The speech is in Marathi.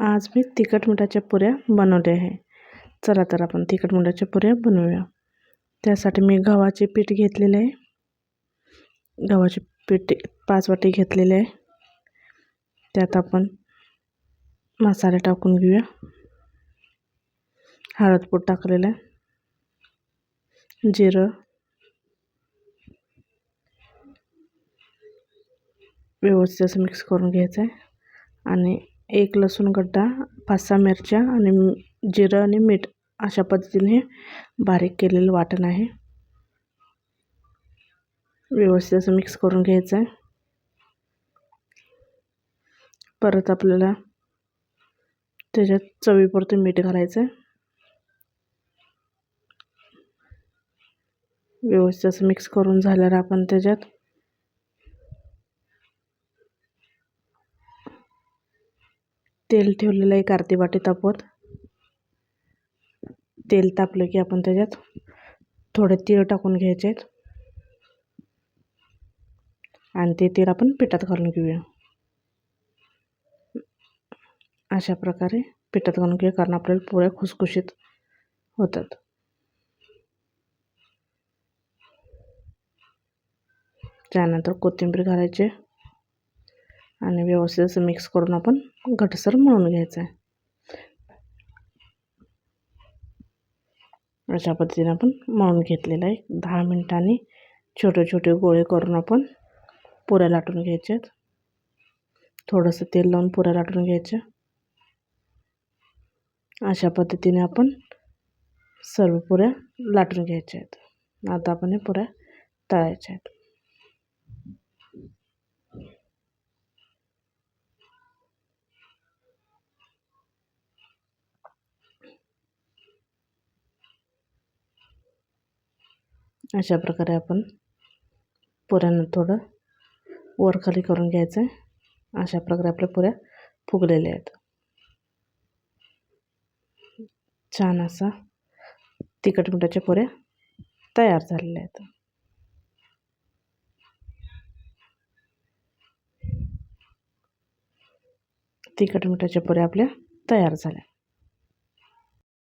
आज मी तिखट मिठाच्या पुऱ्या बनवल्या आहे. चला तर आपण तिखट मिठाच्या पुऱ्या बनवूया. त्यासाठी मी गव्हाचे पीठ घेतलेले आहे. गव्हाचे पीठ 5 वाटी घेतलेले आहे. त्यात आपण मसाले टाकून घेऊया. हळद पूड टाकलेलं आहे, जिरं, व्यवस्थित असं मिक्स करून घ्यायचं आहे. आणि 1 लसूण गड्डा, 5-6 मिरच्या आणि जिरं आणि मीठ अशा पद्धतीने बारीक केलेलं वाटण आहे. व्यवस्थित असं मिक्स करून घ्यायचं आहे. परत आपल्याला त्याच्यात चवीपुरतं मीठ घालायचं आहे. व्यवस्थित असं मिक्स करून झाल्यावर आपण त्याच्यात तेल ठेवलेलं आहे 1 अर्धी वाटी तापवत. तेल तापलं की आपण त्याच्यात थोडे तीळ टाकून घ्यायचे आहेत आणि ते तीळ आपण पिठात घालून घेऊया. अशा प्रकारे पिठात घालून घेऊया, कारण आपल्याला पोळ्या खुसखुशीत होतात. त्यानंतर कोथिंबीर घालायची आणि व्यवस्थित असं मिक्स करून आपण घट्टसर मळून घ्यायचं आहे. अशा पद्धतीने आपण मळून घेतलेलं आहे. 10 मिनिटांनी छोटे छोटे गोळे करून आपण पुऱ्या लाटून घ्यायच्या आहेत. थोडंसं तेल लावून पुऱ्या लाटून घ्यायच्या. अशा पद्धतीने आपण सर्व पुऱ्या लाटून घ्यायच्या आहेत. आता आपण हे पुऱ्या तळायच्या आहेत. अशा प्रकारे आपण पुऱ्यांना थोडं वर खाली करून घ्यायचं आहे. अशा प्रकारे आपल्या पुऱ्या फुगलेल्या आहेत. छान असा तिखट मिठाच्या पुऱ्या तयार झालेल्या आहेत. तिखट मिठाच्या पुऱ्या आपल्या तयार झाल्या.